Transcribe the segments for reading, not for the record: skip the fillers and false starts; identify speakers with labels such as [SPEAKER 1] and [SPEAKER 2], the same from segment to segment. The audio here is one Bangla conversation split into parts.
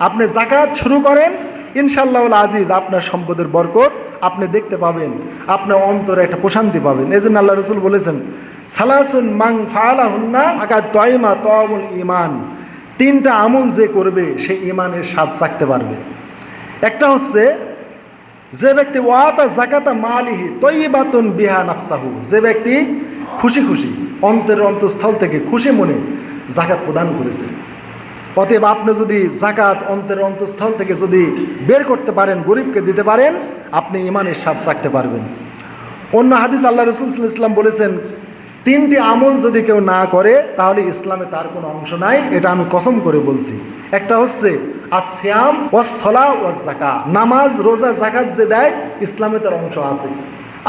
[SPEAKER 1] আপনি জাকাত শুরু করেন, ইনশাআল্লাহুল আজিজ আপনার সম্পদের বরকত আপনি দেখতে পাবেন, আপনার অন্তরে একটা প্রশান্তি পাবেন। এই জন্য আল্লাহ রসুল বলেছেন, সালাসুন মাং ফাআলাহুন্না ফাকাদ তাইমা তাআমুল ঈমান। তিনটা আমল যে করবে সে ঈমানের স্বাদ চাখতে পারবে। একটা হচ্ছে যে ব্যক্তি ওয়াতা যাকাতা মালিহি তাইয়িবাতুন বিহা নাফসাহু, যে ব্যক্তি খুশি খুশি অন্তরের অন্তঃস্থল থেকে খুশি মনে যাকাত প্রদান করেছে। অতএব আপনি যদি যাকাত অন্তরের অন্তঃস্থল থেকে যদি বের করতে পারেন, গরিবকে দিতে পারেন, আপনি ঈমানের স্বাদ চাখতে পারবেন। অন্য হাদিস আল্লাহ রাসূল সাল্লাল্লাহু আলাইহি ওয়াসাল্লাম বলেছেন, তিনটি আমল যদি কেউ না করে তাহলে ইসলামে তার কোনো অংশ নাই। এটা আমি কসম করে বলছি। একটা হচ্ছে আসিয়াম ওয়াস সালাহ ওয়াজ যাকাত, নামাজ রোজা জাকাত যে দেয় ইসলামে তার অংশ আছে,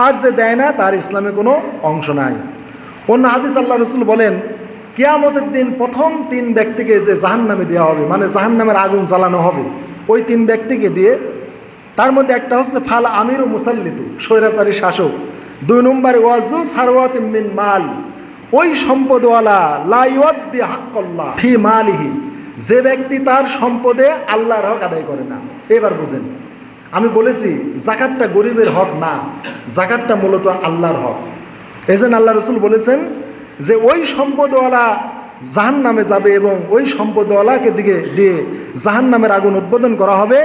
[SPEAKER 1] আর যে দেয় না তার ইসলামে কোনো অংশ নাই। অন্য হাদিস আল্লাহ রাসূল বলেন, কিয়ামতের দিন প্রথম তিন ব্যক্তিকে যে জাহান্নামে দেওয়া হবে, মানে জাহান্নামের আগুন জ্বালানো হবে, ওই তিন ব্যক্তিকে দিয়ে, তার মধ্যে একটা হচ্ছে ফাল আমির ও মুসাল্লিতু, স্বৈরাচারী শাসক। 2 নম্বরে ওয়াজু সারওয়াত মিন মাল, ওই সম্পদওয়ালা লা ইউদ্দি হাক্কাল্লাহ ফি মালিহি, যে ব্যক্তি তার সম্পদে আল্লাহর হক আদায় করে না। এবার বুঝেন, আমি বলেছি যাকাতটা গরিবের হক না, যাকাতটা মূলত আল্লাহর হক। এজন্য আল্লাহ রাসূল বলেছেন যে ওই সম্পদওয়ালা জাহান্নামে যাবে এবং ওই সম্পদওয়ালাকে দিকে দিয়ে জাহান্নামের আগুন উদ্বোধন করা হবে।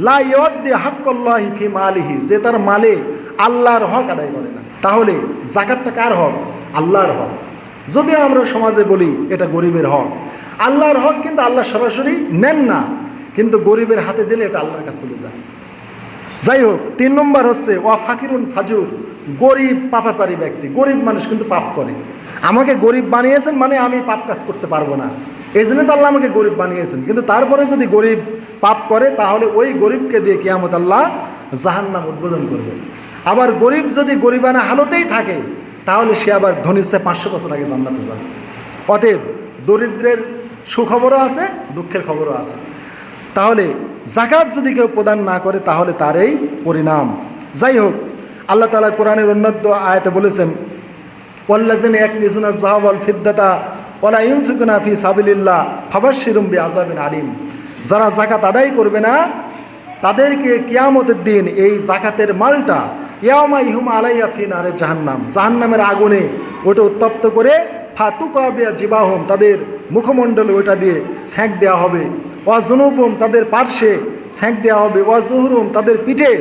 [SPEAKER 1] লা ইউদ্দি হাক্কাল্লাহি ফি মালিহি, যে তার মালে আল্লাহর হক আদায় করে না। তাহলে যাকাতটা কার হক? আল্লাহর হক। যদিও আমরা সমাজে বলি এটা গরিবের হক, আল্লাহর হক কিন্তু আল্লাহ সরাসরি নেন না, কিন্তু গরিবের হাতে দিলে এটা আল্লাহর কাছে চলে যায়। যাই হোক, 3 নম্বর হচ্ছে ওয়া ফাকিরুন ফাজুর, গরিব পাপাচারী ব্যক্তি। গরিব মানুষ কিন্তু পাপ করে। আমাকে গরিব বানিয়েছেন মানে আমি পাপ কাজ করতে পারবো না, এই জন্য তো আল্লাহ আমাকে গরিব বানিয়েছেন। কিন্তু তারপরে যদি গরিব পাপ করে তাহলে ওই গরিবকে দিয়ে কিয়ামত আল্লাহ জাহান্নাম উদ্বোধন করবে। আবার গরিব যদি গরিবানা হালতেই থাকে তাহলে সে আবার ধনীর চেয়ে 500 বছর আগে জান্নাতে যাবে। অতএব দরিদ্রের সুখবরও আছে, দুঃখের খবরও আছে। তাহলে যাকাত যদি কেউ প্রদান না করে তাহলে তার এই পরিণাম। যাই হোক, আল্লাহ তাআলা কোরআনের অন্যত্র আয়াতে বলেছেন, ওয়াল্লাযিনা ইয়াকনিজুনা যাহাব ওয়াল ফিদ্দাতা ওয়ালা ইউনফিকুনা ফি সাবিলিল্লাহ ফাবাশশিরহুম বিআযাবিন আলীম। যারা যাকাত আদায় করবে না তাদেরকে কিয়ামতের দিন এই যাকাতের মালটা ইয়াউমা ইহুম আলাইহা ফি নারে জাহান্নাম, জাহান্নামের আগুনে ওটা উত্তপ্ত করে ফাতুকা বিয়া জিবাহুম, তাদের মুখমণ্ডলে ওটা দিয়ে ছ্যাঁক দেওয়া হবে। ওয়া জুনুবুম, তাদের পার্শ্বে ছ্যাঁক দেওয়া হবে। ওয়া জুহুরুম, তাদের পিঠে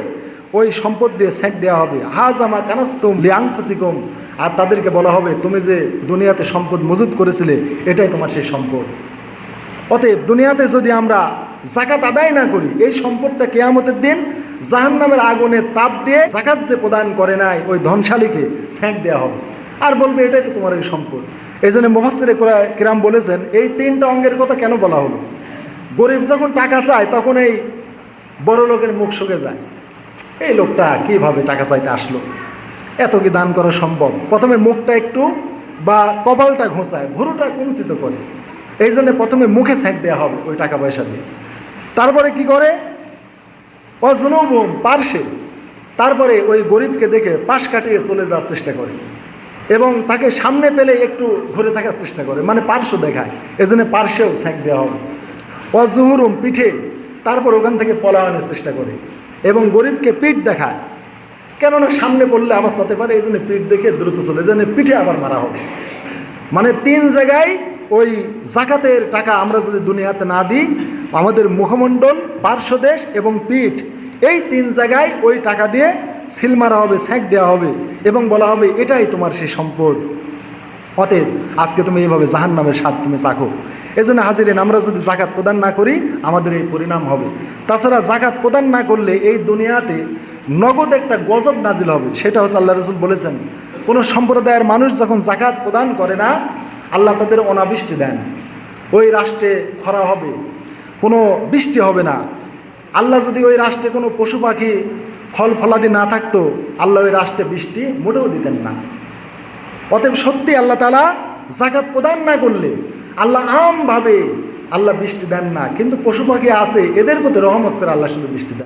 [SPEAKER 1] ওই সম্পদ দিয়ে ছ্যাঁক দেওয়া হবে। হাজামা কানাস্তুম লিআনফুসিকুম, আর তাদেরকে বলা হবে তুমি যে দুনিয়াতে সম্পদ মজুদ করেছিলে এটাই তোমার সেই সম্পদ। অতএব দুনিয়াতে যদি আমরা যাকাত আদায় না করি এই সম্পদটা কিয়ামতের দিন জাহান্নামের আগুনে তাপ দিয়ে যাকাত যে প্রদান করে নাই ওই ধনশালীকে ছ্যাঁক দেওয়া হবে, আর বলবে এটাই তো তোমার এই সম্পদ। এই জন্য মুফাসসিরে কিরাম বলেছেন এই 3টা অঙ্গের কথা কেন বলা হলো। গরিব যখন টাকা চায় তখন এই বড় লোকের মুখ শুকে যায়, এই লোকটা কীভাবে টাকা চাইতে আসলো, এত কি দান করা সম্ভব। প্রথমে মুখটা একটু বা কপালটা ঘোঁচায়, ভুরুটা কুঞ্চিত করে, এই জন্য প্রথমে মুখে ছ্যাঁক দেওয়া হবে ওই টাকা পয়সা দিয়ে। তারপরে কি করে, অজনুবুম পার্শ্বে, তারপরে ওই গরিবকে দেখে পাশ কাটিয়ে চলে যাওয়ার চেষ্টা করে এবং তাকে সামনে পেলে একটু ঘুরে থাকার চেষ্টা করে, মানে পার্শ্ব দেখায়, এজন্য পার্শ্বেও ছ্যাঁক দেওয়া হবে। অজুহুরুম পিঠে, তারপর ওখান থেকে পলায়নের চেষ্টা করে এবং গরিবকে পিঠ দেখায়, কেননা সামনে পড়লে আবার সাথে পারে, এই জন্য পিঠ দেখে দ্রুত চলে, এই জন্য পিঠে আবার মারা হবে। মানে 3 জায়গায় ওই যাকাতের টাকা আমরা যদি দুনিয়াতে না দিই, আমাদের মুখমণ্ডল, পার্শ্বদেশ এবং পিঠ, এই 3 জায়গায় ওই টাকা দিয়ে সিল মারা হবে, ছ্যাঁক দেওয়া হবে এবং বলা হবে এটাই তোমার সেই সম্পদ। অতএব আজকে তুমি এইভাবে জাহান্নামের স্বাদ তুমি চাখো। এই জন্য হাজিরিন, আমরা যদি যাকাত প্রদান না করি আমাদের এই পরিণাম হবে। তাছাড়া যাকাত প্রদান না করলে এই দুনিয়াতে নগদ একটা গজব নাজিল হবে। সেটা হচ্ছে আল্লাহ রাসূল বলেছেন, কোনো সম্প্রদায়ের মানুষ যখন যাকাত প্রদান করে না আল্লাহ তাদের অনাবৃষ্টি দেন, ওই রাষ্ট্রে খরা হবে, কোনো বৃষ্টি হবে না। আল্লাহ যদি ওই রাষ্ট্রে কোনো পশু পাখি ফল ফলাদি না থাকতো আল্লাহ ওই রাষ্ট্রে বৃষ্টি মোটেও দিতেন না। অতএব সত্যি আল্লাহ তাআলা যাকাত প্রদান না করলে আল্লাহ আমভাবে আল্লাহ বৃষ্টি দেন না, কিন্তু পশু পাখি আছে এদের প্রতি রহমত করে আল্লাহ শুধু বৃষ্টি দেন।